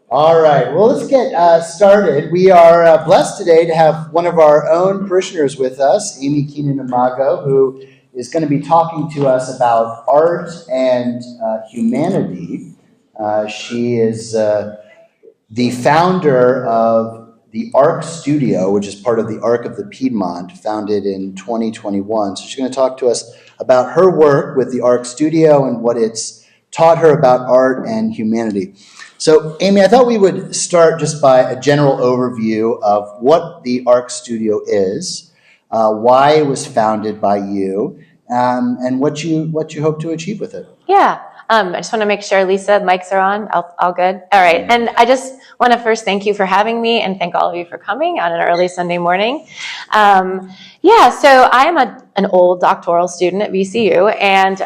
All right, well, let's get started. We are blessed today to have one of our own parishioners with us, Amy Keenan-Amago, who is going to be talking to us about art and humanity. She is the founder of the Arc Studio, which is part of the Arc of the Piedmont, founded in 2021. So she's going to talk to us about her work with the Arc Studio and what it's taught her about art and humanity. So, Amy, I thought we would start just by a general overview of what the Arc Studio is, why it was founded by you, and what you hope to achieve with it. Yeah. I just want to make sure, Lisa, mics are on. All good? All right. And I just want to first thank you for having me and thank all of you for coming on an early Sunday morning. So I am an old doctoral student at VCU. And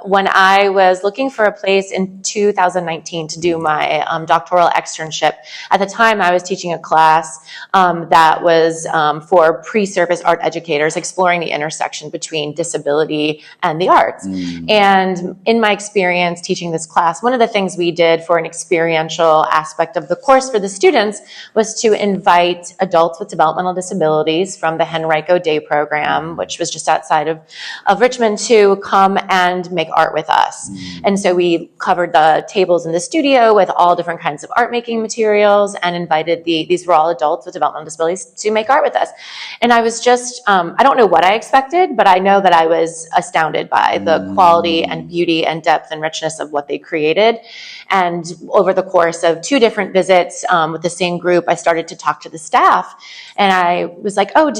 when I was looking for a place in 2019 to do my doctoral externship, at the time I was teaching a class that was for pre-service art educators exploring the intersection between disability and the arts. And in my experience teaching this class, one of the things we did for an experiential aspect of the course for the students was to invite adults with developmental disabilities from the Henrico Day program, which was just outside of Richmond, to come and make art with us. And so we covered the tables in the studio with all different kinds of art making materials and invited these were all adults with developmental disabilities to make art with us. And I was just, I don't know what I expected, but I know that I was astounded by the quality and beauty and depth and richness of what they created. And over the course of 2 different visits with the same group, I started to talk to the staff. And I was like, oh,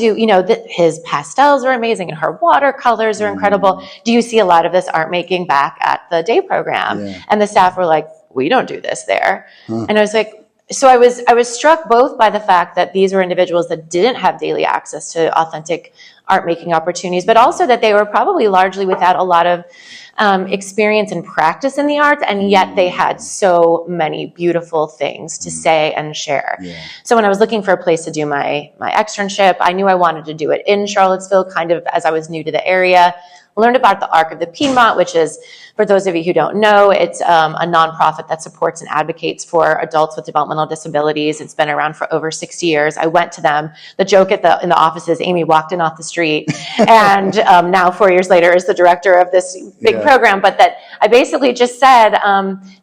his pastels are amazing and her watercolors are incredible. Do you see a lot of this art making back at the day program? Yeah. And the staff were like, we don't do this there. And I was like, so I was struck both by the fact that these were individuals that didn't have daily access to authentic art making opportunities, but also that they were probably largely without a lot of experience and practice in the arts, and yet they had so many beautiful things to say and share. Yeah. So when I was looking for a place to do my externship, I knew I wanted to do it in Charlottesville, kind of as I was new to the area. Learned about the Arc of the Piedmont, which is, for those of you who don't know, it's a nonprofit that supports and advocates for adults with developmental disabilities. It's been around for over 60 years. I went to them. The joke in the office is Amy walked in off the street and now 4 years later is the director of this big program. But that I basically just said,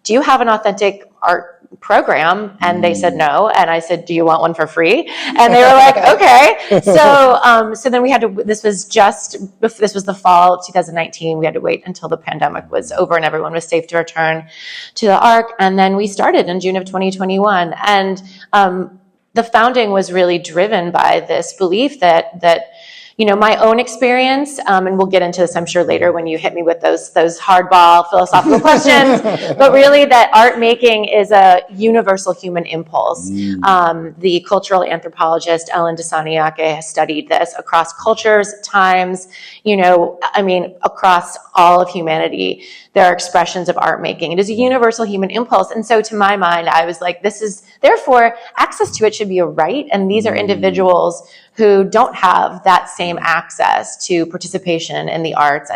do you have an authentic art program? And they said no. And I said, do you want one for free? And they were like, okay. So then we had to, this was the fall of 2019. We had to wait until the pandemic was over and everyone was safe to return to the Arc. And then we started in June of 2021. And the founding was really driven by this belief that my own experience, and we'll get into this, I'm sure, later when you hit me with those hardball philosophical questions, but really that art making is a universal human impulse. The cultural anthropologist Ellen DeSaniake has studied this across cultures, times, across all of humanity. There are expressions of art making. It is a universal human impulse. And so to my mind, I was like, therefore, access to it should be a right. And these are individuals who don't have that same access to participation in the arts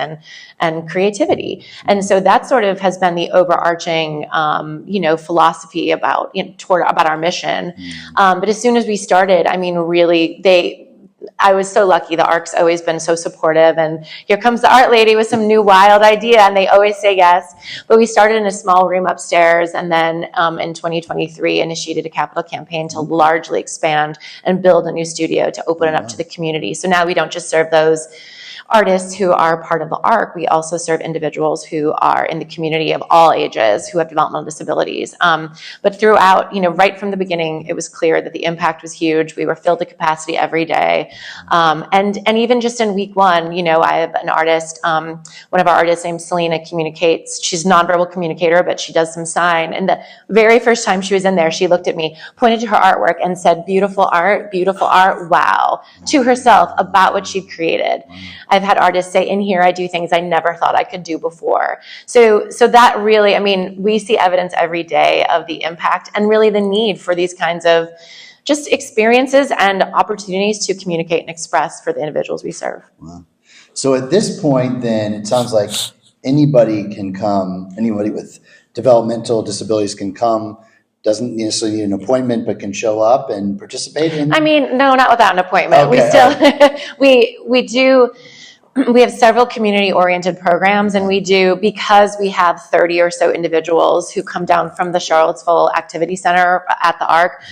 and creativity. And so that sort of has been the overarching, philosophy about our mission. But as soon as we started, I was so lucky. The Arc's always been so supportive, and here comes the art lady with some new wild idea, and they always say yes. But we started in a small room upstairs, and then in 2023 initiated a capital campaign to largely expand and build a new studio to open it up to the community. So now we don't just serve those artists who are part of the Arc. We also serve individuals who are in the community of all ages who have developmental disabilities. But throughout, right from the beginning, it was clear that the impact was huge. We were filled to capacity every day. And even just in week 1, I have an artist, one of our artists named Selena communicates. She's a nonverbal communicator, but she does some sign. And the very first time she was in there, she looked at me, pointed to her artwork and said, beautiful art, wow, to herself about what she'd created. I've had artists say, in here I do things I never thought I could do before. So that really, we see evidence every day of the impact and really the need for these kinds of just experiences and opportunities to communicate and express for the individuals we serve. Wow. So at this point, then, it sounds like anybody can come, anybody with developmental disabilities can come doesn't necessarily need an appointment, but can show up and participate in? I mean, no, not without an appointment. Okay, We still, we do. We have several community-oriented programs, and we do, because we have 30 or so individuals who come down from the Charlottesville Activity Center at the ARC,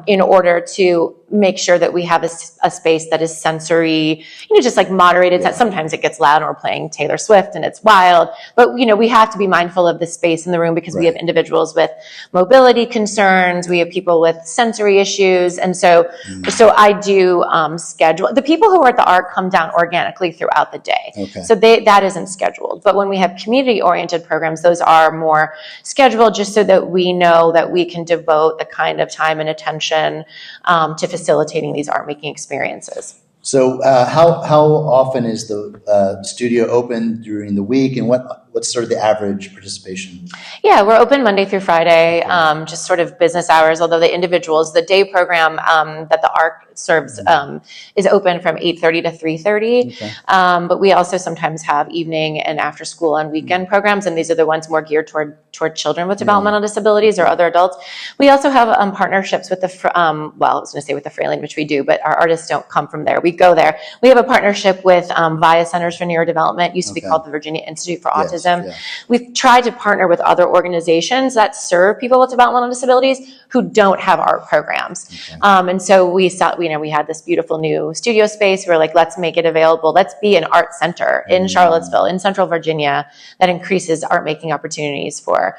in order to make sure that we have a space that is sensory, just like moderated. Yeah. Sometimes it gets loud and we're playing Taylor Swift and it's wild, but we have to be mindful of the space in the room because we have individuals with mobility concerns, we have people with sensory issues, and so I do schedule. The people who are at the ARC come down organically throughout the day, so that isn't scheduled. But when we have community-oriented programs, those are more scheduled, just so that we know that we can devote the kind of time and attention to facilitating these art making experiences. So how often is the studio open during the week, and what's sort of the average participation? Yeah, we're open Monday through Friday, just sort of business hours, although the day program that the ARC serves is open from 8:30 to 3:30. But we also sometimes have evening and after school and weekend programs, and these are the ones more geared toward children with developmental disabilities or other adults. We also have partnerships with I was going to say with the Fralin, which we do, but our artists don't come from there. We go there. We have a partnership with VIA Centers for Neurodevelopment, used to be called the Virginia Institute for Autism. Yeah. We've tried to partner with other organizations that serve people with developmental disabilities who don't have art programs. And so we had this beautiful new studio space. We're like, let's make it available. Let's be an art center in Charlottesville, in Central Virginia, that increases art making opportunities for,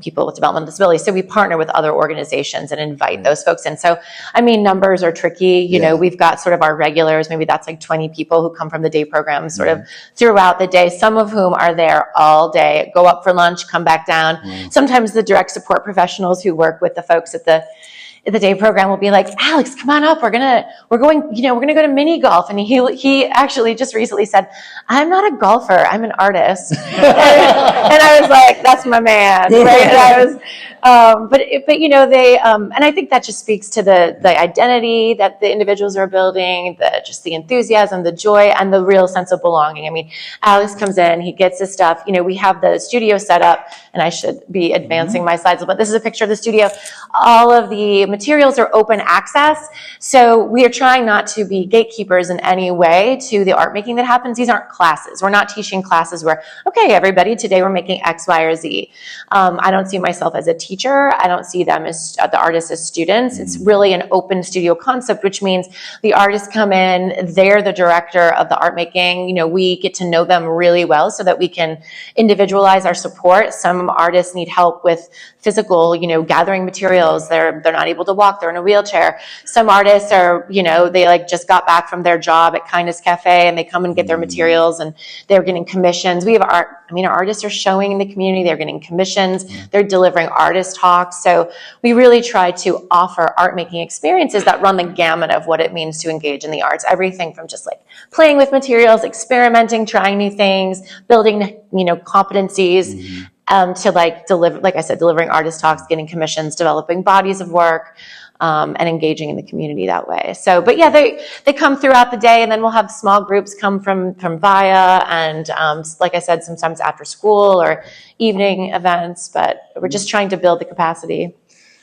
people with developmental disabilities. So we partner with other organizations and invite those folks in. So, numbers are tricky. We've got sort of our regulars, maybe that's like 20 people who come from the day program sort of throughout the day, some of whom are there all day, go up for lunch, come back down. Sometimes the direct support professionals who work with the folks at the day program will be like, Alex, come on up. We're going to go to mini golf. And he actually just recently said, I'm not a golfer, I'm an artist. and I was like, that's my man. Right? And I was, and I think that just speaks to the identity that the individuals are building, the enthusiasm, the joy, and the real sense of belonging. Alex comes in, he gets his stuff. We have the studio set up, and I should be advancing my slides, but this is a picture of the studio. All of the materials are open access, so we are trying not to be gatekeepers in any way to the art making that happens. These aren't classes. We're not teaching classes where, okay, everybody, today we're making X, Y, or Z. I don't see myself as a teacher. I don't see them as the artists as students. It's really an open studio concept, which means the artists come in, they're the director of the art making. We get to know them really well so that we can individualize our support. Some artists need help with physical, gathering materials. They're not able to walk. They're in a wheelchair. Some artists are, they just got back from their job at Kindness Cafe, and they come and get their materials, and they're getting commissions. We have our artists are showing in the community. They're getting commissions. They're delivering artist talks. So we really try to offer art making experiences that run the gamut of what it means to engage in the arts. Everything from just like playing with materials, experimenting, trying new things, building, competencies, to delivering artist talks, getting commissions, developing bodies of work, and engaging in the community that way. So, but yeah, they come throughout the day, and then we'll have small groups come from VIA, and like I said, sometimes after school or evening events, but we're just trying to build the capacity.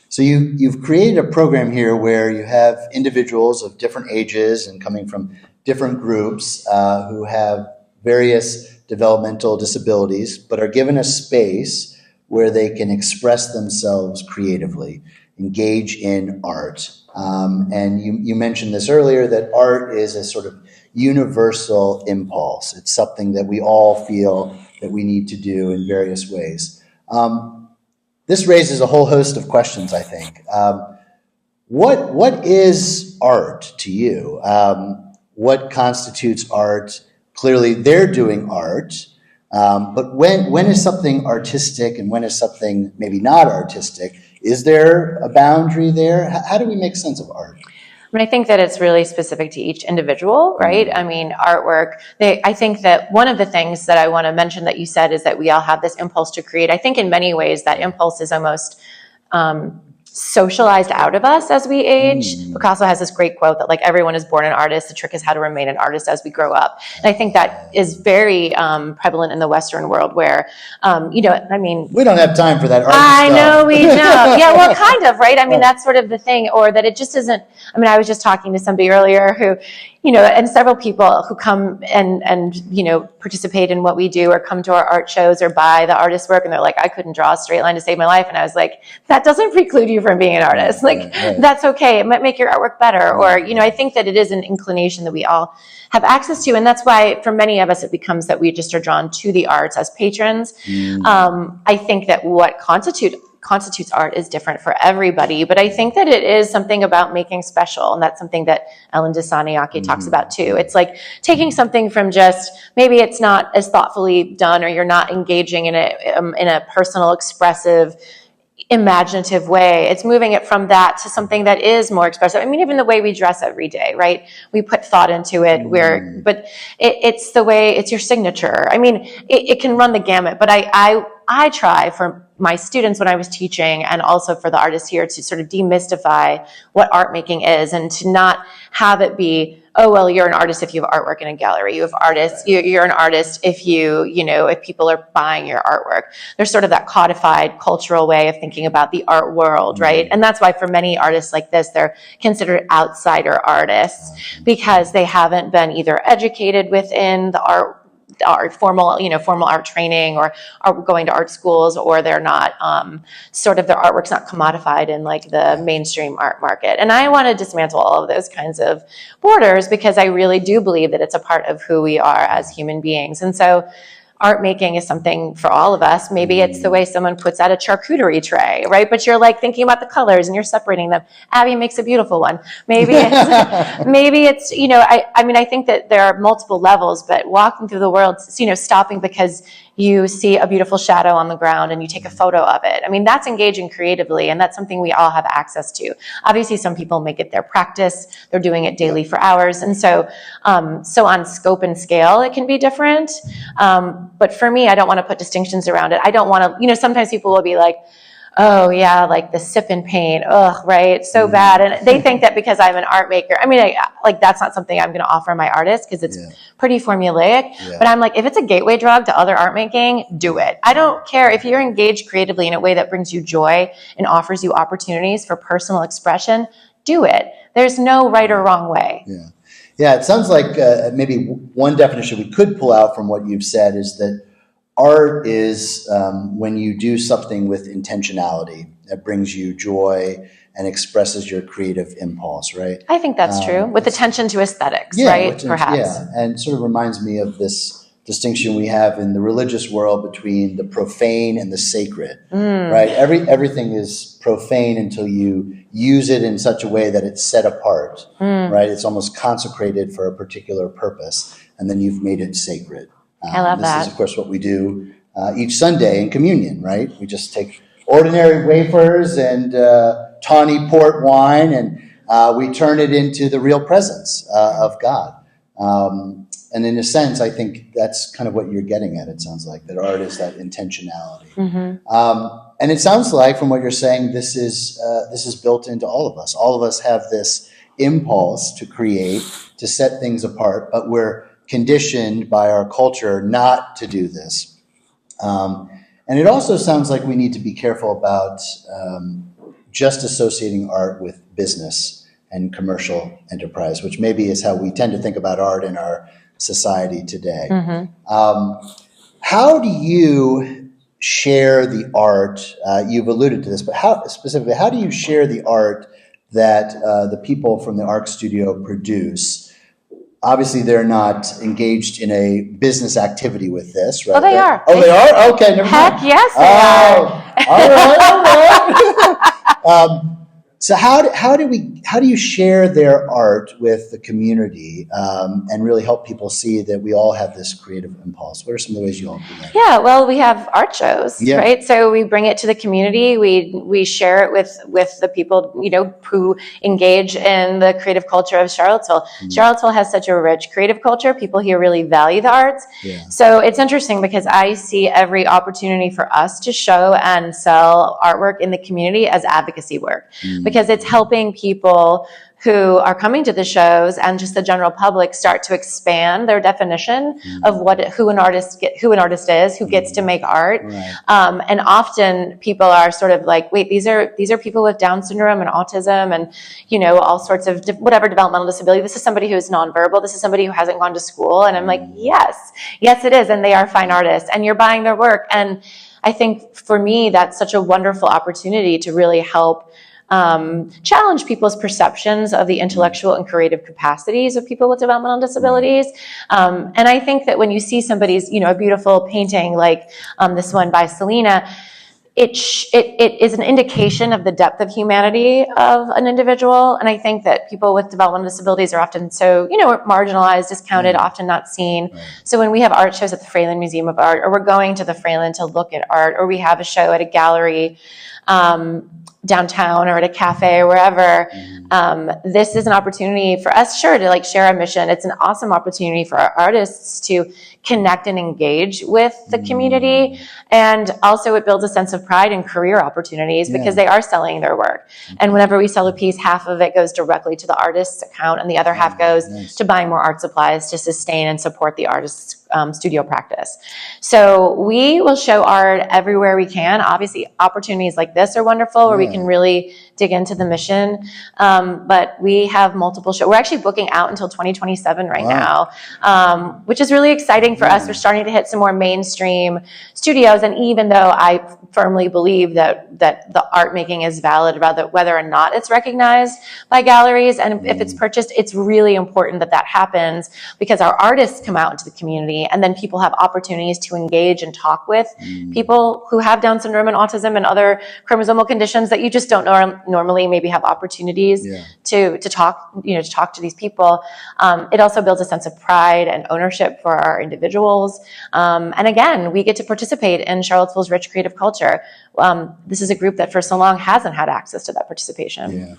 So you've created a program here where you have individuals of different ages and coming from different groups who have various developmental disabilities, but are given a space where they can express themselves creatively, engage in art. And you mentioned this earlier, that art is a sort of universal impulse. It's something that we all feel that we need to do in various ways. This raises a whole host of questions, I think. What is art to you? What constitutes art? Clearly, they're doing art, but when is something artistic and when is something maybe not artistic? Is there a boundary there? How do we make sense of art? I think that it's really specific to each individual, right? Artwork. I think that one of the things that I want to mention that you said is that we all have this impulse to create. I think in many ways that impulse is almost socialized out of us as we age. Picasso has this great quote that like everyone is born an artist. The trick is how to remain an artist as we grow up. And I think that is very prevalent in the Western world where, we don't have time for that art I stuff. know we don't. Yeah, well, kind of, right? I mean, that's sort of the thing, or that it just isn't. I mean, I was just talking to somebody earlier who, and several people who come and participate in what we do or come to our art shows or buy the artist's work, and they're like, I couldn't draw a straight line to save my life. And I was like, that doesn't preclude you from being an artist. Like, that's okay. It might make your artwork better. Or, I think that it is an inclination that we all have access to. And that's why for many of us, it becomes that we just are drawn to the arts as patrons. I think that what constitutes art is different for everybody, but I think that it is something about making special, and that's something that Ellen Dissanayake talks about too. It's like taking something from just, maybe it's not as thoughtfully done, or you're not engaging in a personal, expressive, imaginative way. It's moving it from that to something that is more expressive. I mean, even the way we dress every day, right? We put thought into it. But it's the way, it's your signature. I mean, it can run the gamut, but I try for my students when I was teaching, and also for the artists here, to sort of demystify what art making is, and to not have it be, oh, well, you're an artist if you have artwork in a gallery. You have artists. You're an artist if if people are buying your artwork. There's sort of that codified cultural way of thinking about the art world, right? And that's why for many artists like this, they're considered outsider artists, because they haven't been either educated within the art formal art training, or are going to art schools, or they're not sort of, their artwork's not commodified in like the mainstream art market. And I want to dismantle all of those kinds of borders, because I really do believe that it's a part of who we are as human beings. And so art making is something for all of us. Maybe it's the way someone puts out a charcuterie tray, right? But you're like thinking about the colors and you're separating them. Abby makes a beautiful one. Maybe it's, I think that there are multiple levels, but walking through the world, stopping because you see a beautiful shadow on the ground and you take a photo of it. I mean, that's engaging creatively, and that's something we all have access to. Obviously, some people make it their practice. They're doing it daily for hours. And so on scope and scale, it can be different. But for me, I don't want to put distinctions around it. I don't want to, sometimes people will be like, oh yeah, like the sip and paint, right, so bad. And they think that because I'm an art maker, I mean, that's not something I'm going to offer my artists, because it's pretty formulaic. But I'm like, if it's a gateway drug to other art making, do it. I don't care if you're engaged creatively in a way that brings you joy and offers you opportunities for personal expression, do it. There's no right or wrong way. Yeah, it sounds like maybe one definition we could pull out from what you've said is that art is when you do something with intentionality that brings you joy and expresses your creative impulse, right? I think that's true, with attention to aesthetics, right? Perhaps. Yeah, and sort of reminds me of this distinction we have in the religious world between the profane and the sacred, right? Everything is profane until you use it in such a way that it's set apart, right? It's almost consecrated for a particular purpose, and then you've made it sacred. I love that. This is, of course, what we do each Sunday in communion, right? We just take ordinary wafers and tawny port wine, and we turn it into the real presence of God. And in a sense, I think that's kind of what you're getting at, it sounds like, that art is that intentionality. And it sounds like, from what you're saying, this is built into all of us. All of us have this impulse to create, to set things apart, but we're conditioned by our culture not to do this. And it also sounds like we need to be careful about just associating art with business and commercial enterprise, which maybe is how we tend to think about art in our society today. How do you share the art? You've alluded to this, but how do you share the art that the people from the Arc Studio produce? Obviously, they're not engaged in a business activity with this, right? Oh, they are. Oh, they are? Okay, never mind. Heck yes, they are. All right. So how do you share their art with the community and really help people see that we all have this creative impulse? What are some of the ways you all do that? Yeah, well, we have art shows, Yeah. right? So we bring it to the community. We share it with the people, who engage in the creative culture of Charlottesville. Charlottesville has such a rich creative culture. People here really value the arts. Yeah. So it's interesting because I see every opportunity for us to show and sell artwork in the community as advocacy work, because it's helping people who are coming to the shows and just the general public start to expand their definition of who an artist is, who gets to make art. Right. And often people are sort of like, wait, these are people with Down syndrome and autism and, all sorts of whatever developmental disability. This is somebody who is nonverbal. This is somebody who hasn't gone to school. And I'm like, yes, it is. And they are fine artists and you're buying their work. And I think for me, that's such a wonderful opportunity to really help challenge people's perceptions of the intellectual and creative capacities of people with developmental disabilities. And I think that when you see somebody's, a beautiful painting like this one by Selena, it is an indication of the depth of humanity of an individual. And I think that people with developmental disabilities are often so, marginalized, discounted, often not seen. Right. So when we have art shows at the Fralin Museum of Art, or we're going to the Fralin to look at art, or we have a show at a gallery, downtown or at a cafe or wherever, this is an opportunity for us, to share our mission. It's an awesome opportunity for our artists to connect and engage with the community. And also it builds a sense of pride and career opportunities because they are selling their work. And whenever we sell a piece, half of it goes directly to the artist's account and the other half goes to buying more art supplies to sustain and support the artist's studio practice. So we will show art everywhere we can. Obviously, opportunities like this are wonderful where we can really dig into the mission. But we have multiple shows. We're actually booking out until 2027 right now, which is really exciting for us. We're starting to hit some more mainstream studios. And even though I firmly believe that the art making is valid, whether or not it's recognized by galleries, and if it's purchased, it's really important that happens because our artists come out into the community and then people have opportunities to engage and talk with people who have Down syndrome and autism and other chromosomal conditions that you just don't normally maybe have opportunities to talk to these people. It also builds a sense of pride and ownership for our individuals. And again, we get to participate in Charlottesville's rich creative culture. This is a group that for so long hasn't had access to that participation.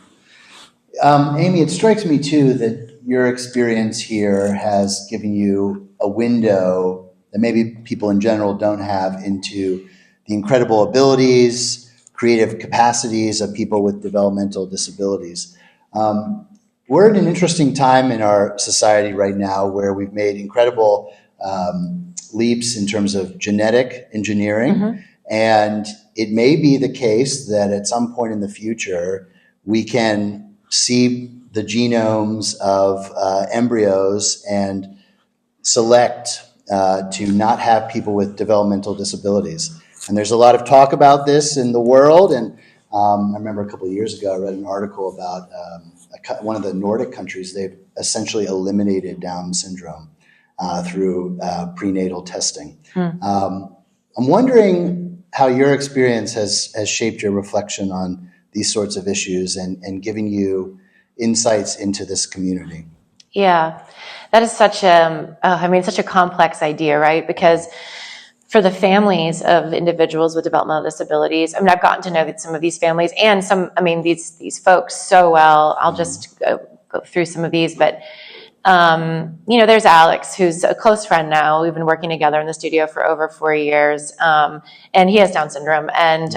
Yeah. Amy, it strikes me too that your experience here has given you a window that maybe people in general don't have into the incredible abilities, creative capacities of people with developmental disabilities. We're in an interesting time in our society right now where we've made incredible leaps in terms of genetic engineering. And it may be the case that at some point in the future, we can see the genomes of embryos and select to not have people with developmental disabilities. And there's a lot of talk about this in the world. And I remember a couple of years ago, I read an article about one of the Nordic countries. They've essentially eliminated Down syndrome through prenatal testing. I'm wondering how your experience has shaped your reflection on these sorts of issues and giving you insights into this community. Yeah, that is such a complex idea, right? Because for the families of individuals with developmental disabilities, I've gotten to know some of these families and these folks so well. I'll just go through some of these, but there's Alex, who's a close friend now. We've been working together in the studio for over 4 years, and he has Down syndrome. And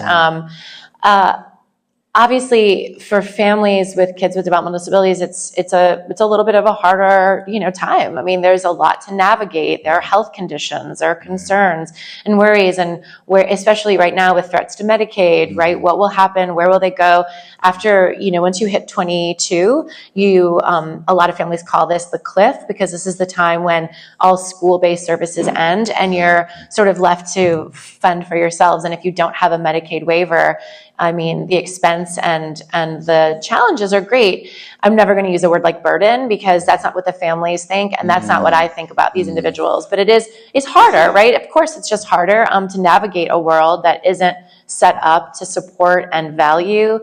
obviously, for families with kids with developmental disabilities, it's a little bit of a harder, time. There's a lot to navigate. There are health conditions, there are concerns and worries, and especially right now with threats to Medicaid, right? What will happen? Where will they go after? Once you hit 22, a lot of families call this the cliff, because this is the time when all school-based services end, and you're sort of left to fend for yourselves. And if you don't have a Medicaid waiver, the expense and the challenges are great. I'm never going to use a word like burden, because that's not what the families think, and that's not what I think about these individuals. But it's harder, right? Of course, it's just harder to navigate a world that isn't set up to support and value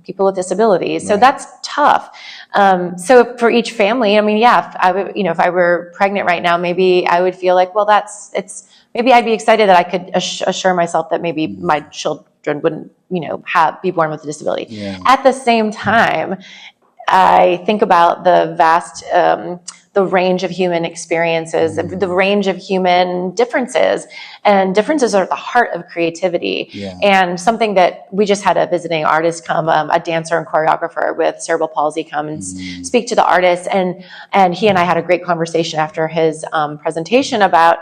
people with disabilities. So that's tough. So for each family, I mean, yeah, if I would, if I were pregnant right now, maybe I would feel like, well, maybe I'd be excited that I could assure myself that maybe my children wouldn't, be born with a disability. Yeah. At the same time, I think about the vast, the range of human experiences, the range of human differences, and differences are at the heart of creativity. Yeah. And something that we just had a visiting artist come, a dancer and choreographer with cerebral palsy come and speak to the artist. And he and I had a great conversation after his presentation about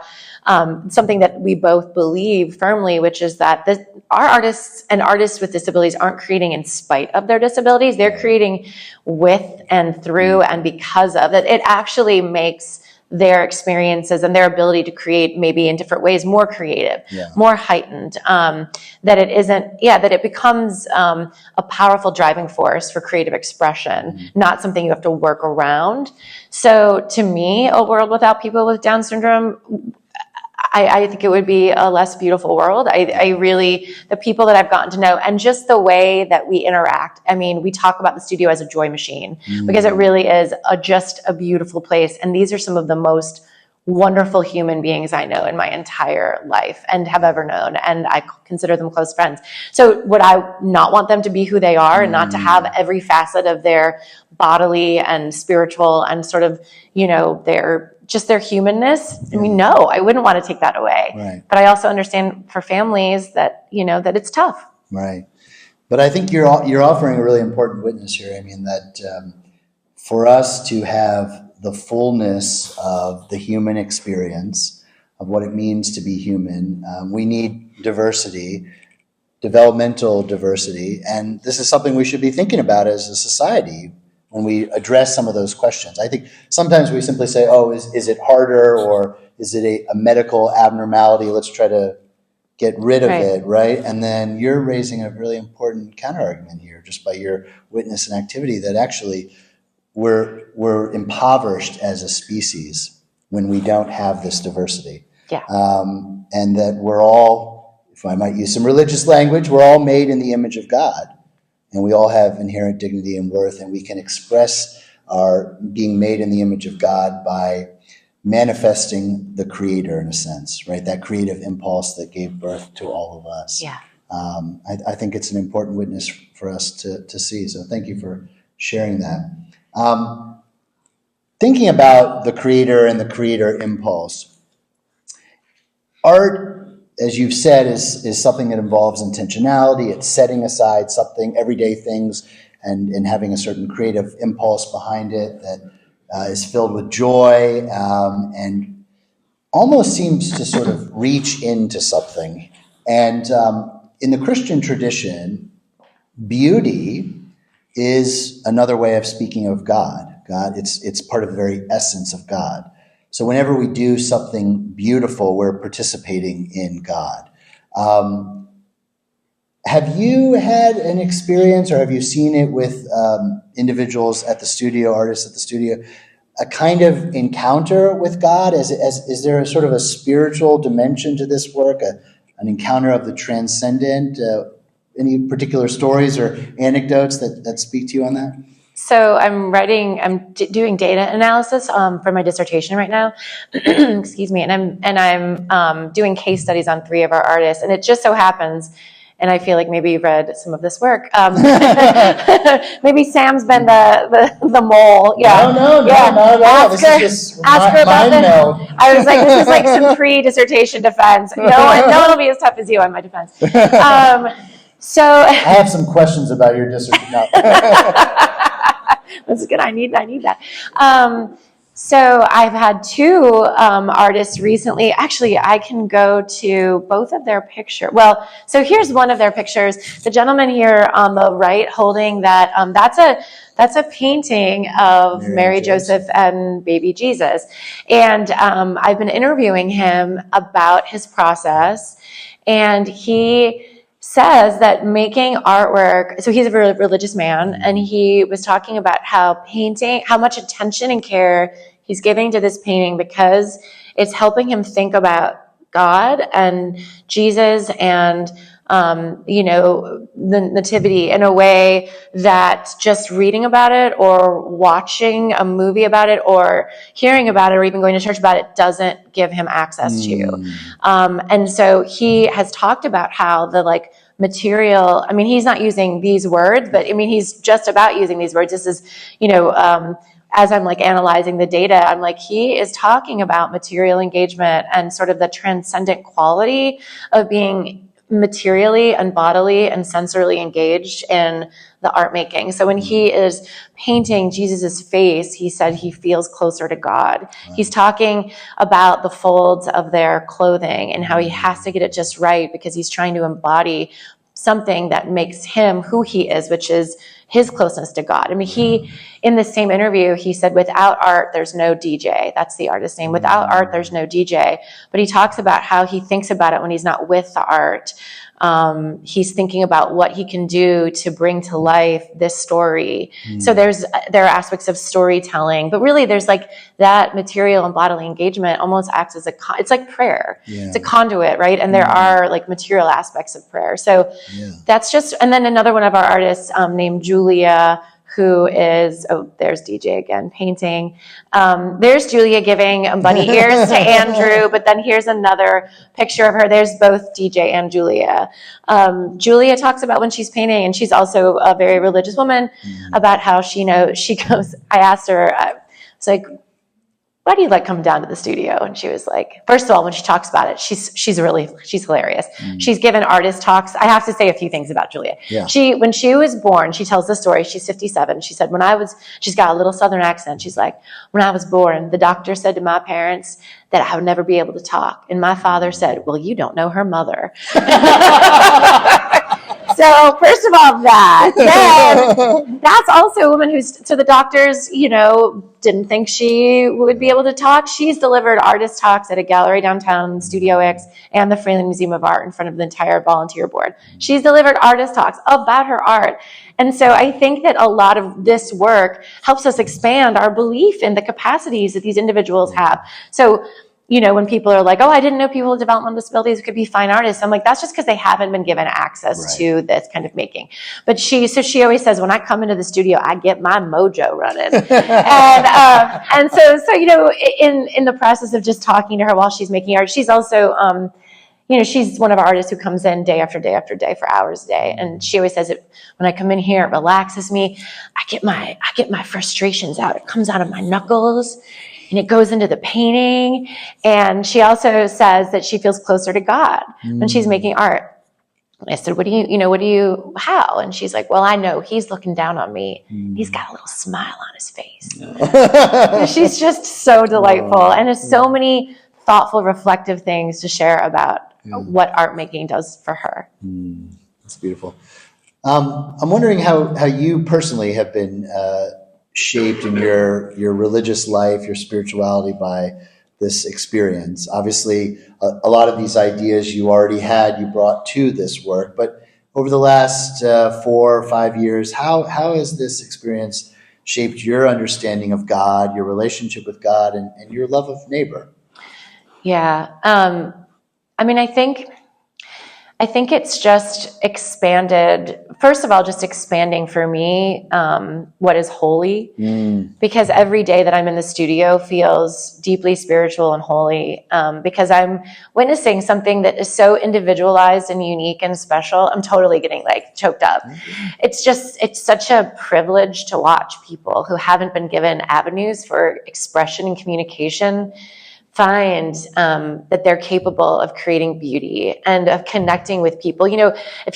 something that we both believe firmly, which is that our artists and artists with disabilities aren't creating in spite of their disabilities. They're creating with and through and because of it. It actually makes their experiences and their ability to create maybe in different ways more creative, more heightened, that it becomes a powerful driving force for creative expression, not something you have to work around. So to me, a world without people with Down syndrome, I think it would be a less beautiful world. The people that I've gotten to know and just the way that we interact. I mean, we talk about the studio as a joy machine because it really is just a beautiful place. And these are some of the most wonderful human beings I know in my entire life and have ever known. And I consider them close friends. So would I not want them to be who they are and not to have every facet of their bodily and spiritual and sort of, their humanness? I mean, no, I wouldn't want to take that away. Right. But I also understand for families that, that it's tough. Right. But I think you're offering a really important witness here. I mean, that for us to have the fullness of the human experience of what it means to be human, we need diversity, developmental diversity. And this is something we should be thinking about as a society when we address some of those questions. I think sometimes we simply say, oh, is it harder, or is it a medical abnormality? Let's try to get rid of it, right? And then you're raising a really important counterargument here just by your witness and activity that actually we're impoverished as a species when we don't have this diversity. Yeah. And that we're all, if I might use some religious language, we're all made in the image of God. And we all have inherent dignity and worth, and we can express our being made in the image of God by manifesting the Creator in a sense, right? That creative impulse that gave birth to all of us. Yeah. I think it's an important witness for us to see. So thank you for sharing that. Thinking about the Creator and the Creator impulse, art, as you've said, is something that involves intentionality. It's setting aside something, everyday things, and having a certain creative impulse behind it that is filled with joy and almost seems to sort of reach into something. And in the Christian tradition, beauty is another way of speaking of God. It's part of the very essence of God. So whenever we do something beautiful, we're participating in God. Have you had an experience, or have you seen it with individuals at the studio, artists at the studio, a kind of encounter with God? Is there a sort of a spiritual dimension to this work, an encounter of the transcendent? Any particular stories or anecdotes that speak to you on that? So I'm doing data analysis for my dissertation right now. Excuse me, and I'm doing case studies on 3 of our artists, and it just so happens, and I feel like maybe you've read some of this work. Maybe Sam's been the mole. Yeah. No, not at all. This is just mind meld. I was like, this is like some pre-dissertation defense. No one will be as tough as you on my defense. So I have some questions about your dissertation. No. That's good. I need that. So I've had 2 artists recently. Actually, I can go to both of their pictures. Well, so here's one of their pictures. The gentleman here on the right holding that, that's a painting of Mary Joseph, and baby Jesus. And I've been interviewing him about his process, and he says that making artwork, so he's a really religious man, and he was talking about how much attention and care he's giving to this painting because it's helping him think about God and Jesus and the nativity in a way that just reading about it or watching a movie about it or hearing about it or even going to church about it doesn't give him access to. And so he has talked about how the material, I mean, he's not using these words, but I mean, he's just about using these words. This is, as I'm analyzing the data, I'm he is talking about material engagement and sort of the transcendent quality of being materially and bodily and sensorily engaged in the art making. So when he is painting Jesus's face, he said he feels closer to God. Right. He's talking about the folds of their clothing and how he has to get it just right because he's trying to embody something that makes him who he is, which is his closeness to God. I mean, in the same interview, he said, without art, there's no DJ. That's the artist's name. Without art, there's no DJ. But he talks about how he thinks about it when he's not with the art. He's thinking about what he can do to bring to life this story. So there are aspects of storytelling, but really there's that material and bodily engagement almost acts as it's like prayer. Yeah. It's a conduit, right? And there are material aspects of prayer. So that's just, and then another one of our artists named Julia, who is, there's DJ again, painting. There's Julia giving bunny ears to Andrew, but then here's another picture of her. There's both DJ and Julia. Julia talks about when she's painting, and she's also a very religious woman, about how she goes, I asked her, it's why do you come down to the studio? And she was first of all, when she talks about it, she's hilarious. She's given artist talks. I have to say a few things about Julia. Yeah. When she was born, she tells the story. She's 57. She said, she's got a little Southern accent. She's when I was born, the doctor said to my parents that I would never be able to talk. And my father said, well, you don't know her mother. So first of all, then that's also a woman so the doctors, didn't think she would be able to talk. She's delivered artist talks at a gallery downtown, Studio X, and the Freeland Museum of Art in front of the entire volunteer board. She's delivered artist talks about her art. And so I think that a lot of this work helps us expand our belief in the capacities that these individuals have. So when people are oh, I didn't know people with developmental disabilities could be fine artists. I'm that's just because they haven't been given access to this kind of making. But she always says, when I come into the studio, I get my mojo running. and so in the process of just talking to her while she's making art, she's also, she's one of our artists who comes in day after day after day for hours a day. And she always says it, when I come in here, it relaxes me. I get my frustrations out. It comes out of my knuckles. And it goes into the painting. And she also says that she feels closer to God when she's making art. And I said, how? And she's well, I know he's looking down on me. He's got a little smile on his face. She's just so delightful. And there's so many thoughtful, reflective things to share about what art making does for her. That's beautiful. I'm wondering how you personally have been shaped in your religious life, your spirituality by this experience. Obviously, a lot of these ideas you already had, you brought to this work, but over the last 4 or 5 years, how has this experience shaped your understanding of God, your relationship with God, and your love of neighbor? Yeah. I mean, I think it's just expanded. First of all, just expanding for me what is holy, because every day that I'm in the studio feels deeply spiritual and holy, because I'm witnessing something that is so individualized and unique and special. I'm totally getting choked up. It's such a privilege to watch people who haven't been given avenues for expression and communication find that they're capable of creating beauty and of connecting with people. If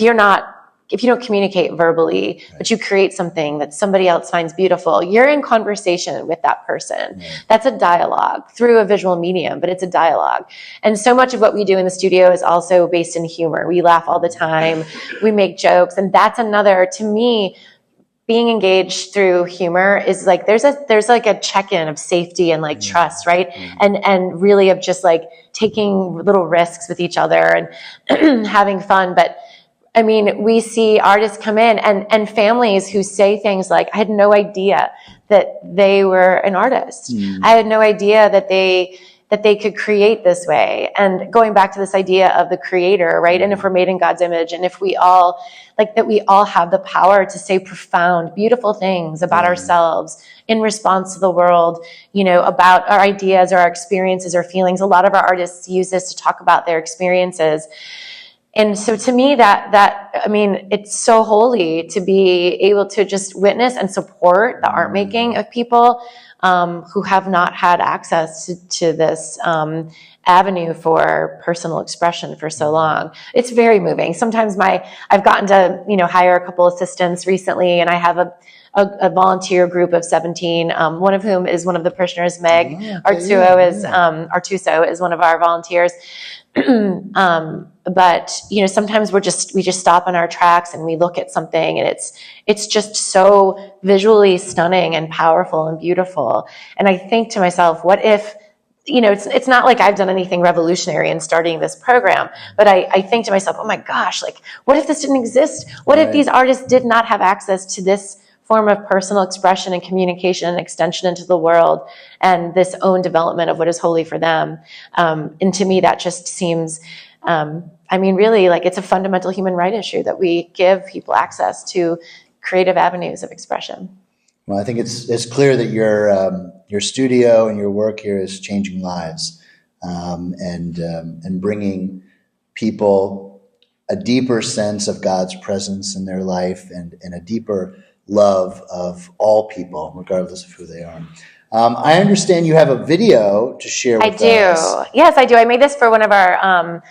you don't communicate verbally, but you create something that somebody else finds beautiful, you're in conversation with that person. That's a dialogue through a visual medium, but it's a dialogue. And so much of what we do in the studio is also based in humor. We laugh all the time. We make jokes. And that's another, to me, being engaged through humor is there's a check-in of safety and trust, right? And really of just taking little risks with each other and having fun. But I mean, we see artists come in and families who say things I had no idea that they were an artist. I had no idea that they that they could create this way. And going back to this idea of the creator, right? And if we're made in God's image, and if we all, like that we all have the power to say profound, beautiful things about ourselves in response to the world, you know, about our ideas or our experiences or feelings. A lot of our artists use this to talk about their experiences. And so to me, I mean, it's so holy to be able to just witness and support the art making of people who have not had access to this avenue for personal expression for so long. It's very moving. Sometimes I've gotten to, you know, hire a couple assistants recently, and I have a volunteer group of 17, one of whom is one of the parishioners, Meg. Artuso is one of our volunteers. But you know, sometimes we just stop in our tracks and we look at something, and it's just so visually stunning and powerful and beautiful. And I think to myself, what if, you know, it's not like I've done anything revolutionary in starting this program, but I think to myself, oh my gosh, like, what if this didn't exist? What if these artists did not have access to this form of personal expression and communication and extension into the world, and this own development of what is holy for them? And to me, that just seems, I mean, really, like, it's a fundamental human right issue that we give people access to creative avenues of expression. Well, I think it's clear that your studio and your work here is changing lives, and bringing people a deeper sense of God's presence in their life, and a deeper love of all people, regardless of who they are. I understand you have a video to share with us. I do. Yes, I do. I made this for one of our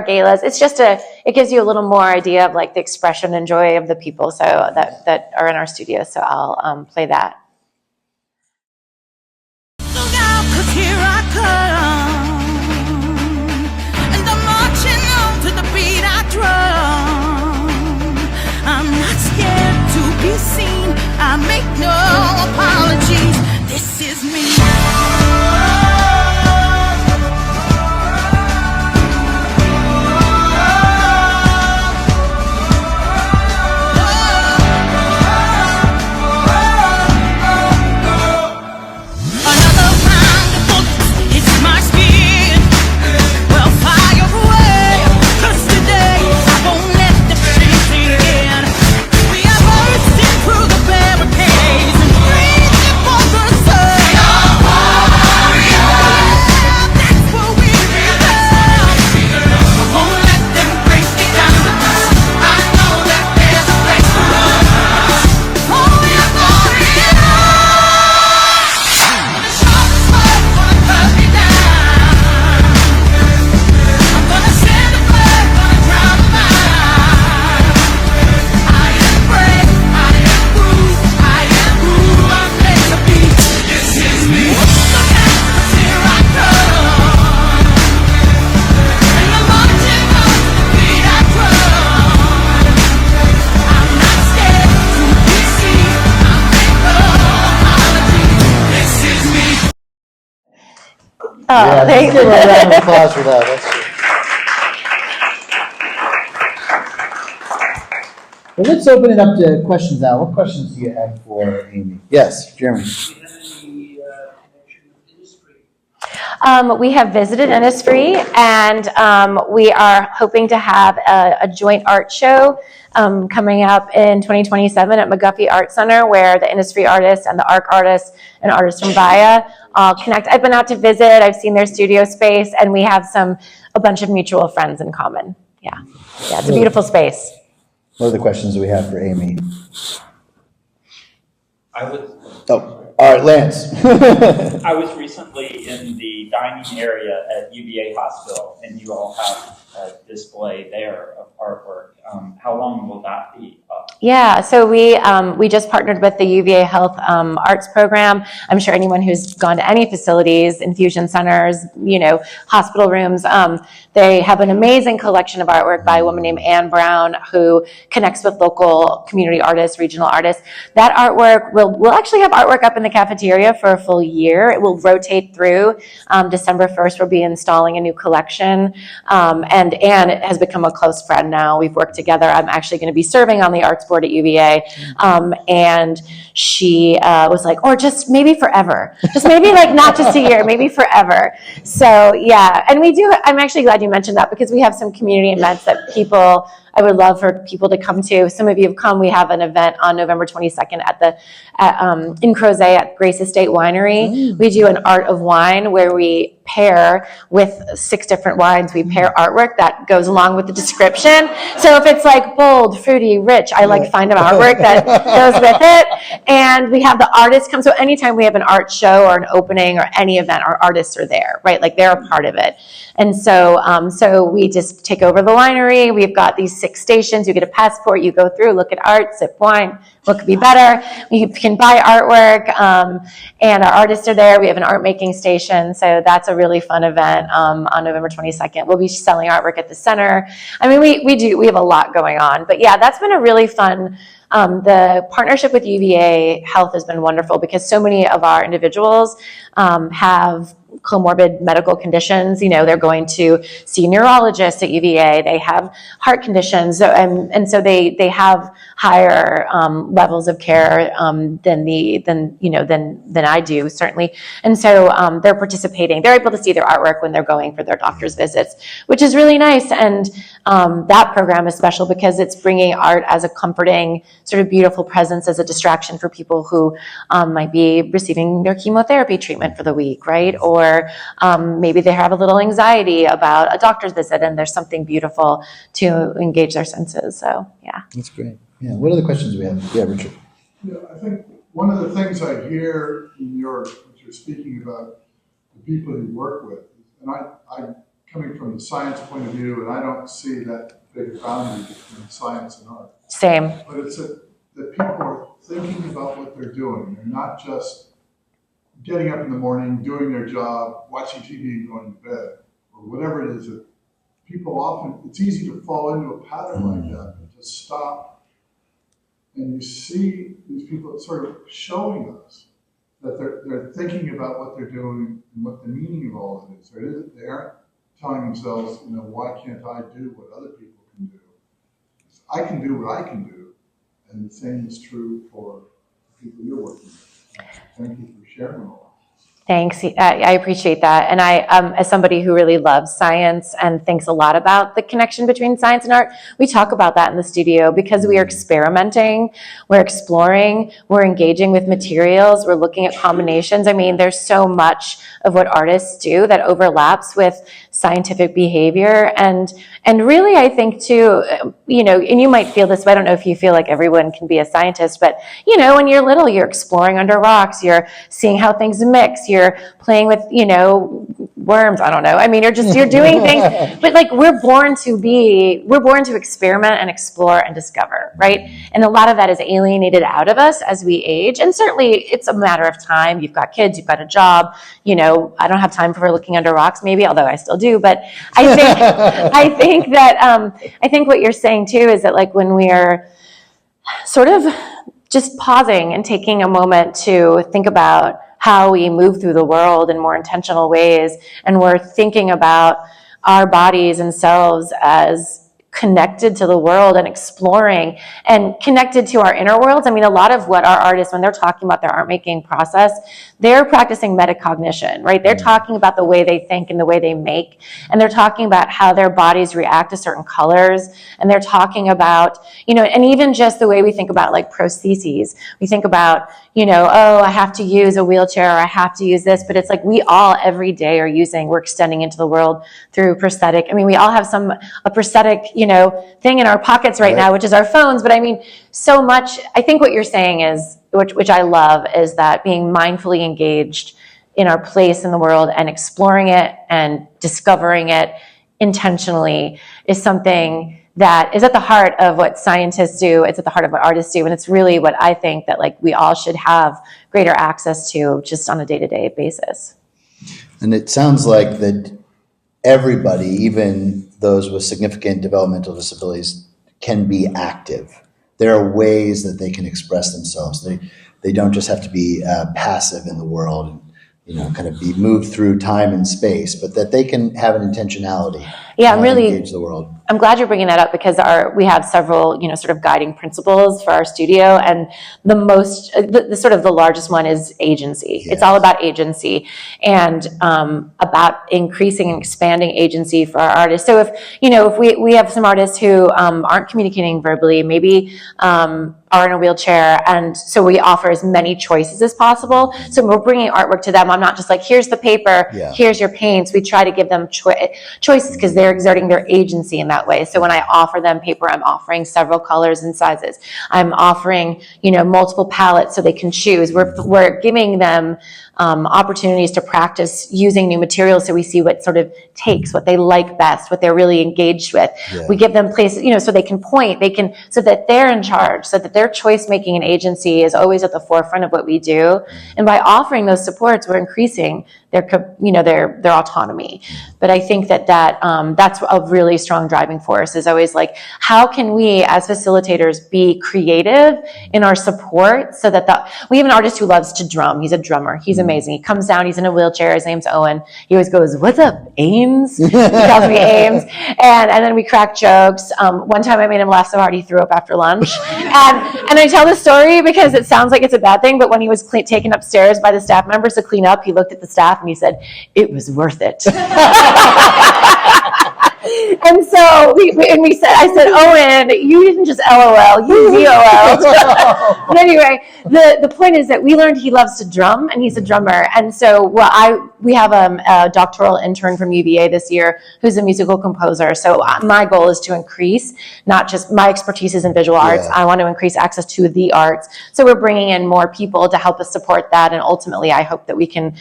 galas. It's just it gives you a little more idea of like the expression and joy of the people that are in our studio. So I'll play that. Look out, 'cause here I come, and I'm marching on to the beat I drum. I'm not scared to be seen. I make no apologies. This is me. Yeah, let's give a round of applause for that. That's well, let's open it up to questions now. What questions do you have for Amy? Yes, Jeremy. We have visited Innisfree, and we are hoping to have a joint art show coming up in 2027 at McGuffey Art Center, where the Innisfree artists and the ARC artists and artists from Via all connect. I've been out to visit. I've seen their studio space, and we have a bunch of mutual friends in common. Yeah, it's a beautiful space. What are the questions we have for Amy? All right, Lance. I was recently in the dining area at UVA Hospital, and you all have a display there of artwork. How long will that be up? Yeah, so we just partnered with the UVA Health Arts Program. I'm sure anyone who's gone to any facilities, infusion centers, hospital rooms, they have an amazing collection of artwork by a woman named Anne Brown, who connects with local community artists, regional artists. That artwork, we'll actually have artwork up in the cafeteria for a full year. It will rotate through. December 1st, we'll be installing a new collection. And Anne has become a close friend now. We've worked together. I'm actually going to be serving on the arts board at UVA. And she was like, or just maybe forever. Just maybe like not just a year, maybe forever. So yeah, and I'm actually glad you mentioned that because we have some community events that I would love for people to come to. Some of you have come. We have an event on November 22nd in Crozet at Grace Estate Winery. We do an art of wine where we pair with 6 different wines. We pair artwork that goes along with the description. So if it's like bold, fruity, rich, I like find an artwork that goes with it. And we have the artists come. So anytime we have an art show or an opening or any event, our artists are there, right? Like they're a part of it. And so we just take over the winery. We've got these 6 stations. You get a passport. You go through, look at art, sip wine. What could be better? You can buy artwork, and our artists are there. We have an art making station, so that's a really fun event on November 22nd. We'll be selling artwork at the center. I mean, we have a lot going on, but yeah, that's been a really fun. The partnership with UVA Health has been wonderful because so many of our individuals have comorbid medical conditions. They're going to see neurologists at UVA. They have heart conditions, and so they have higher levels of care than I do, certainly. And so they're participating. They're able to see their artwork when they're going for their doctor's visits, which is really nice. And that program is special because it's bringing art as a comforting, sort of beautiful presence as a distraction for people who might be receiving their chemotherapy treatment for the week, right? Or maybe they have a little anxiety about a doctor's visit and there's something beautiful to engage their senses. So, yeah. That's great. Yeah. What other questions do we have? Yeah, Richard. Yeah, I think one of the things I hear in what you're speaking about, the people you work with, and I'm coming from the science point of view, and I don't see that big boundary between science and art. Same. But it's that people are thinking about what they're doing. They're not just getting up in the morning, doing their job, watching TV and going to bed, or whatever it is. That people often, it's easy to fall into a pattern like that and just stop. And you see these people sort of showing us that they're thinking about what they're doing and what the meaning of all of it is. They aren't telling themselves, why can't I do what other people can do? I can do what I can do, and the same is true for the people you're working with. Thank you for sharing all that. Thanks. I appreciate that. And I, as somebody who really loves science and thinks a lot about the connection between science and art, we talk about that in the studio because we are experimenting, we're exploring, we're engaging with materials, we're looking at combinations. I mean, there's so much of what artists do that overlaps with scientific behavior. And really, I think too, and you might feel this, but I don't know if you feel like everyone can be a scientist, but when you're little, you're exploring under rocks, you're seeing how things mix, you're playing with, worms, I don't know. I mean, you're doing things, but like we're born to experiment and explore and discover, right? And a lot of that is alienated out of us as we age. And certainly it's a matter of time. You've got kids, you've got a job, I don't have time for looking under rocks maybe, although I still do. But I think what you're saying too is that like when we're sort of just pausing and taking a moment to think about how we move through the world in more intentional ways, and we're thinking about our bodies and selves as connected to the world and exploring and connected to our inner worlds. I mean, a lot of what our artists, when they're talking about their art making process, they're practicing metacognition, right? They're talking about the way they think and the way they make, and they're talking about how their bodies react to certain colors, and they're talking about, and even just the way we think about like prostheses. We think about, I have to use a wheelchair or I have to use this, but it's like we all every day we're extending into the world through prosthetic. I mean, we all have a prosthetic, thing in our pockets right now, which is our phones. But I mean, so much, I think what you're saying is, which I love, is that being mindfully engaged in our place in the world and exploring it and discovering it intentionally is something that is at the heart of what scientists do. It's at the heart of what artists do. And it's really what I think that like we all should have greater access to just on a day-to-day basis. And it sounds like that everybody, even those with significant developmental disabilities, can be active. There are ways that they can express themselves. They don't just have to be passive in the world. kind of be moved through time and space, but that they can have an intentionality. Yeah, I'm really engage the world. I'm glad you're bringing that up because we have several, sort of guiding principles for our studio, and the sort of the largest one is agency. Yes. It's all about agency and about increasing and expanding agency for our artists. So if we have some artists who aren't communicating verbally, maybe are in a wheelchair, and so we offer as many choices as possible. So when we're bringing artwork to them, I'm not just like, here's the paper, here's your paints. We try to give them choices because they're exerting their agency in that way. So when I offer them paper, I'm offering several colors and sizes. I'm offering, multiple palettes so they can choose. We're giving them opportunities to practice using new materials so we see what sort of takes, what they like best, what they're really engaged with. Yeah. We give them places, so they can point, so that they're in charge, so that their choice making and agency is always at the forefront of what we do. And by offering those supports, we're increasing their autonomy. But I think that's a really strong driving force, is always like, how can we as facilitators be creative in our support so that we have an artist who loves to drum. He's a drummer. He's amazing. He comes down, he's in a wheelchair. His name's Owen. He always goes, "What's up, Ames?" He calls me Ames. And then we crack jokes. One time I made him laugh so hard he threw up after lunch. And I tell this story because it sounds like it's a bad thing, but when he was taken upstairs by the staff members to clean up, he looked at the staff and he said, "It was worth it." And so I said, "Owen, you didn't just LOL, you VOL." But anyway, the point is that we learned he loves to drum, and he's a drummer. And so we have a doctoral intern from UVA this year who's a musical composer. So my goal is to increase, not just my expertise is in visual arts. I want to increase access to the arts. So we're bringing in more people to help us support that. And ultimately, I hope that we can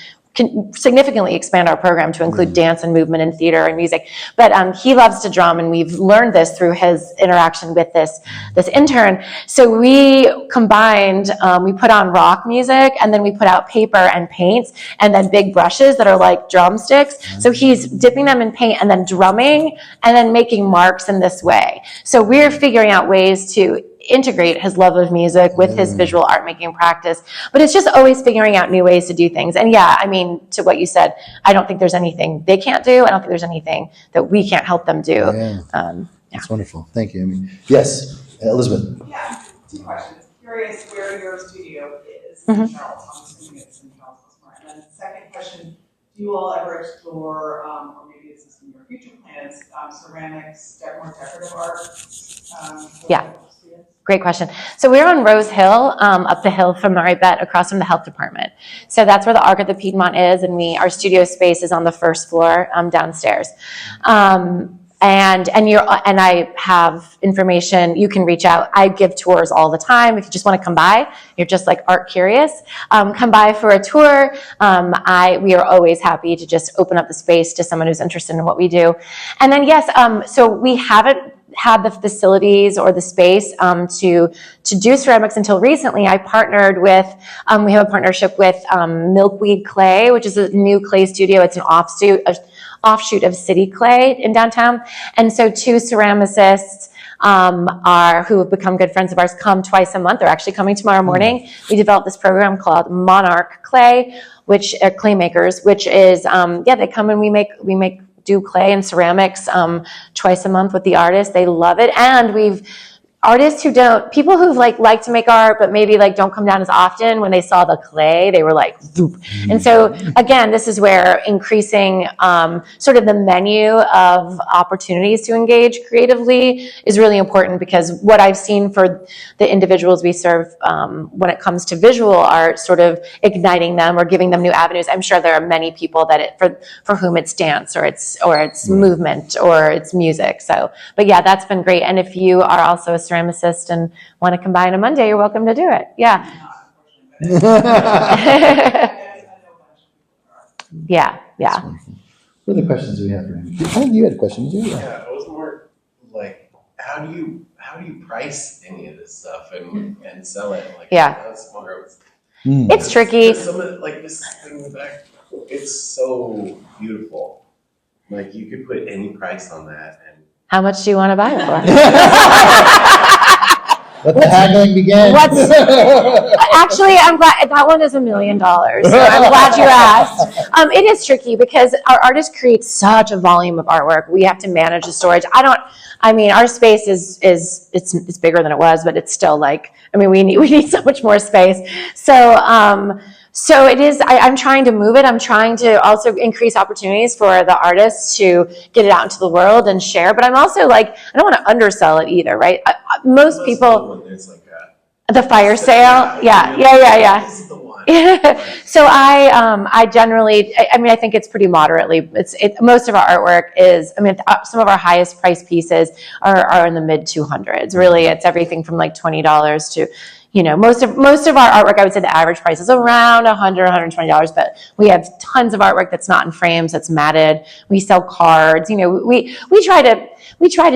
significantly expand our program to include dance and movement and theater and music. But he loves to drum, and we've learned this through his interaction with this intern. So we combined, we put on rock music, and then we put out paper and paints, and then big brushes that are like drumsticks. So he's dipping them in paint and then drumming and then making marks in this way. So we're figuring out ways to integrate his love of music with his visual art making practice. But it's just always figuring out new ways to do things. And to what you said, I don't think there's anything they can't do. I don't think there's anything that we can't help them do. That's wonderful. Thank you. Yes, Elizabeth. Yeah, 2 questions. Curious where your studio is Mm-hmm. in Charles. I'm assuming it's in Charles. And then the second question, do you all ever explore, or maybe this is in your future plans, ceramics, more decorative art? Yeah. Great question. So we're on Rose Hill, up the hill from Murray Bet, across from the health department. So that's where the Arc of the Piedmont is, and our studio space is on the first floor downstairs. And I have information. You can reach out. I give tours all the time. If you just want to come by, you're just like art curious, come by for a tour. We are always happy to just open up the space to someone who's interested in what we do. And then so we haven't had the facilities or the space to do ceramics until recently. I partnered with, we have a partnership with Milkweed Clay, which is a new clay studio. It's an offshoot of City Clay in downtown. And so 2 ceramicists who have become good friends of ours come twice a month. They're actually coming tomorrow morning. We developed this program called Monarch Clay, which are clay makers, which is, they come and we do clay and ceramics twice a month with the artists. They love it. And we've artists people who like to make art, but maybe don't come down as often, when they saw the clay, they were like, zoop. And so again, this is where increasing sort of the menu of opportunities to engage creatively is really important, because what I've seen for the individuals we serve when it comes to visual art, sort of igniting them or giving them new avenues, I'm sure there are many people that for whom it's dance or it's movement or it's music. So, but yeah, that's been great. And if you are also a ceramicist and want to come by on a Monday, you're welcome to do it. Yeah. Yeah. What other questions do we have for him? I think you had a question, did you? Yeah, it was more like, how do you price any of this stuff and sell it? Like, that's more. It's tricky. Some of this thing in the back, it's so beautiful. Like, you could put any price on that. And how much do you want to buy it for? Let the haggling begin. Actually, I'm glad that one is $1 million. So I'm glad you asked. It is tricky because our artists create such a volume of artwork. We have to manage the storage. Our space is bigger than it was, but it's still we need so much more space. So it is, I'm trying to move it. I'm trying to also increase opportunities for the artists to get it out into the world and share. But I'm also I don't want to undersell it either, right? Most people, When there's the fire sale, yeah. This is the one. So I generally, I think it's pretty moderately. Most of our artwork is, some of our highest priced pieces are in the mid 200s. Really, it's everything from $20 to, most of our artwork. I would say the average price is around $100, $120. But we have tons of artwork that's not in frames, that's matted. We sell cards. We try to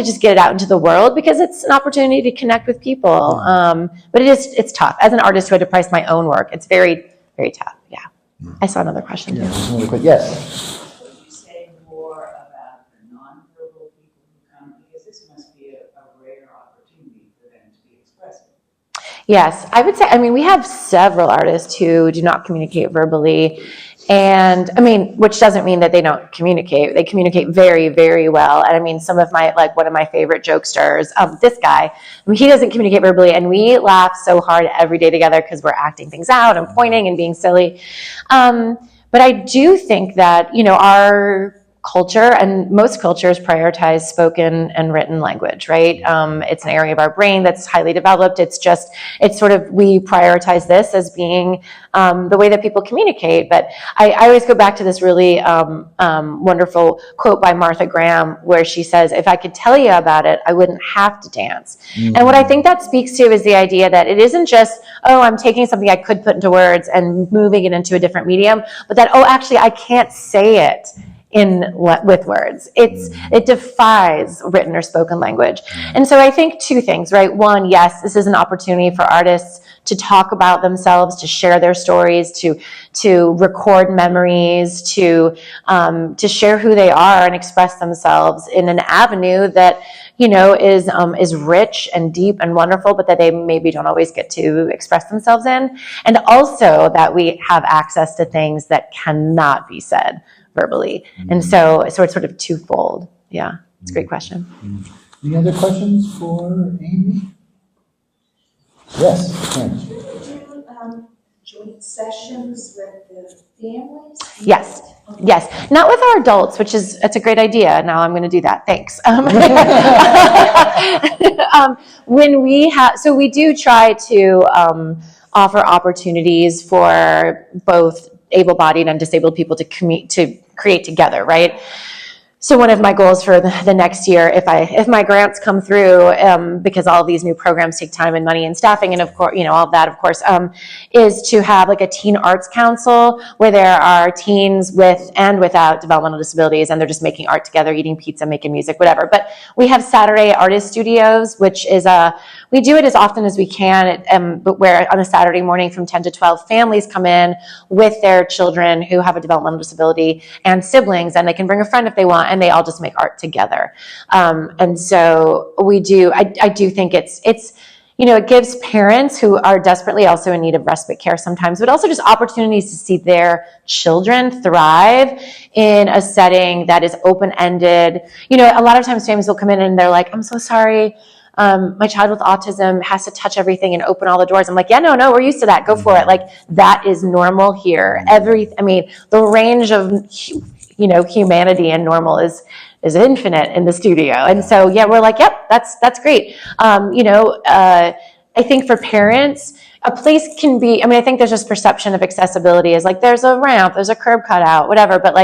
just get it out into the world because it's an opportunity to connect with people. But it's tough. As an artist who had to price my own work, it's very, very tough. Yeah. I saw another question. Yeah, there's another quick, yes. Would you say more about the nonverbal people who come, because this must be a rare opportunity for them to be expressive? Yes, I would say, we have several artists who do not communicate verbally. And which doesn't mean that they don't communicate. They communicate very, very well. And some of my, one of my favorite jokesters, this guy, he doesn't communicate verbally, and we laugh so hard every day together because we're acting things out and pointing and being silly. But I do think that, our culture and most cultures prioritize spoken and written language, right? It's an area of our brain that's highly developed. We prioritize this as being the way that people communicate. But I always go back to this really wonderful quote by Martha Graham where she says, if I could tell you about it, I wouldn't have to dance. Mm-hmm. And what I think that speaks to is the idea that it isn't just, I'm taking something I could put into words and moving it into a different medium, but that, actually, I can't say it with words. It defies written or spoken language. And so I think two things, right? One, yes, this is an opportunity for artists to talk about themselves, to share their stories, to record memories, to share who they are and express themselves in an avenue that is rich and deep and wonderful, but that they maybe don't always get to express themselves in. And also that we have access to things that cannot be said verbally. And so it's sort of twofold. Yeah, it's a great question. Any other questions for Amy? Yes, Karen. Do joint sessions with the families? Yes. Not with our adults, that's a great idea. Now I'm going to do that. Thanks. So we do try to offer opportunities for both able-bodied and disabled people to create together, right? So one of my goals for the next year, if my grants come through, because all of these new programs take time and money and staffing, and of course, all of that, of course, is to have a teen arts council where there are teens with and without developmental disabilities, and they're just making art together, eating pizza, making music, whatever. But we have Saturday artist studios, which is we do it as often as we can, but where on a Saturday morning from 10 to 12, families come in with their children who have a developmental disability and siblings, and they can bring a friend if they want, and they all just make art together. And so we do, I do think it's it gives parents who are desperately also in need of respite care sometimes, but also just opportunities to see their children thrive in a setting that is open-ended. A lot of times families will come in and they're like, I'm so sorry, my child with autism has to touch everything and open all the doors. I'm like, yeah, no, we're used to that. Go for it. That is normal here. The range of humanity and normal is infinite in the studio. And so, yeah, we're like, yep, that's great. I think for parents, a place can be, I think there's this perception of accessibility as there's a ramp, there's a curb cut out, whatever. But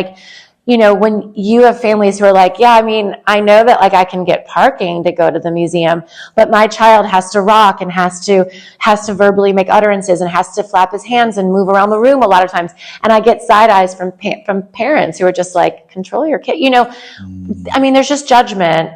when you have families who are like, yeah, I know that I can get parking to go to the museum, but my child has to rock and has to verbally make utterances and has to flap his hands and move around the room a lot of times. And I get side eyes from parents who are just like, control your kid. I mean, there's just judgment.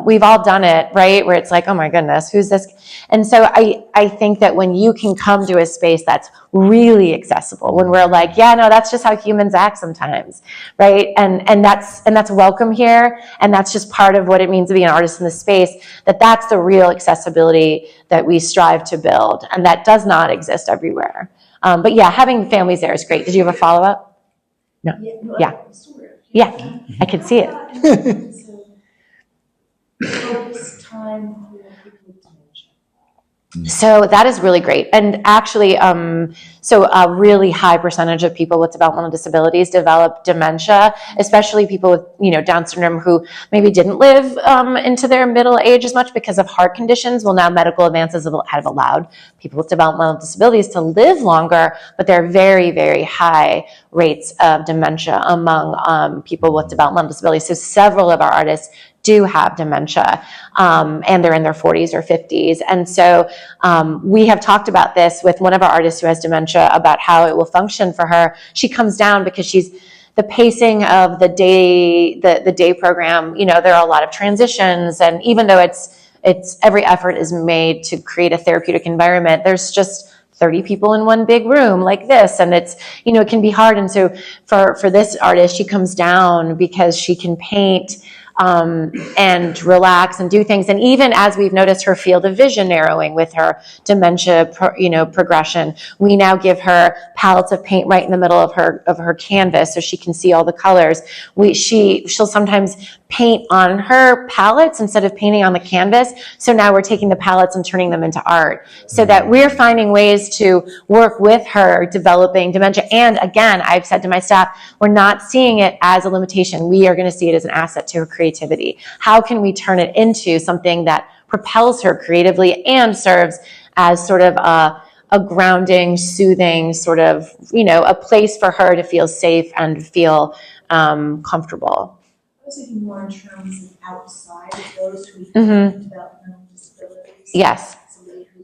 We've all done it, right? Where it's like, oh my goodness, who's this? And so I think that when you can come to a space that's really accessible, when we're like, yeah, no, that's just how humans act sometimes, right? And that's welcome here. And that's just part of what it means to be an artist in the space, that's the real accessibility that we strive to build. And that does not exist everywhere. But yeah, having families there is great. Did you have a follow-up? No. Yeah. Yeah, I could see it. Focus time for people with dementia. So that is really great. And actually, so a really high percentage of people with developmental disabilities develop dementia, especially people with, Down syndrome who maybe didn't live into their middle age as much because of heart conditions. Well, now medical advances have allowed people with developmental disabilities to live longer, but there are very, very high rates of dementia among people with developmental disabilities. So several of our artists do have dementia, and they're in their 40s or 50s. And so we have talked about this with one of our artists who has dementia about how it will function for her. She comes down because the pacing of the day program, there are a lot of transitions. And even though it's every effort is made to create a therapeutic environment, there's just 30 people in one big room like this. And it's, it can be hard. And so for this artist, she comes down because she can paint and relax and do things. And even as we've noticed her field of vision narrowing with her dementia, progression, we now give her palettes of paint right in the middle of her canvas so she can see all the colors. She'll sometimes paint on her palettes instead of painting on the canvas. So now we're taking the palettes and turning them into art, so that we're finding ways to work with her developing dementia. And again, I've said to my staff, we're not seeing it as a limitation. We are going to see it as an asset to her creativity. How can we turn it into something that propels her creatively and serves as sort of a grounding, soothing sort of, a place for her to feel safe and feel comfortable. I was thinking more in terms of outside of those who have developmental disabilities. Yes. Somebody who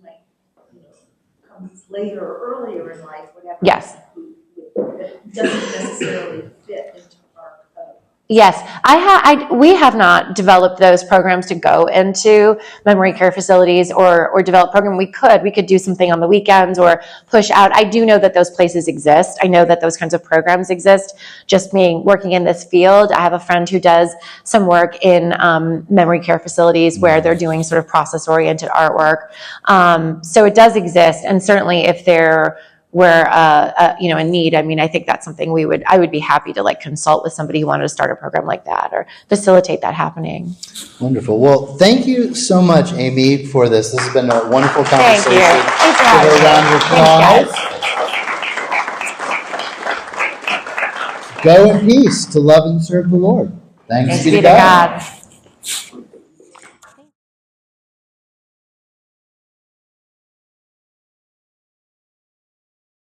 comes later or earlier in life, whatever. Yes. That doesn't necessarily fit into our Yes, we have not developed those programs to go into memory care facilities or develop program. We could do something on the weekends or push out. I do know that those places exist. I know that those kinds of programs exist. Just me working in this field, I have a friend who does some work in memory care facilities where they're doing sort of process-oriented artwork. So it does exist, and certainly if there were a need. I mean, I think that's something I would be happy to consult with somebody who wanted to start a program like that or facilitate that happening. Wonderful. Well, thank you so much, Amy, for this. This has been a wonderful conversation. Thank you. Thanks for having Give her a round of applause. applause. Go in peace to love and serve the Lord. Thanks be to God.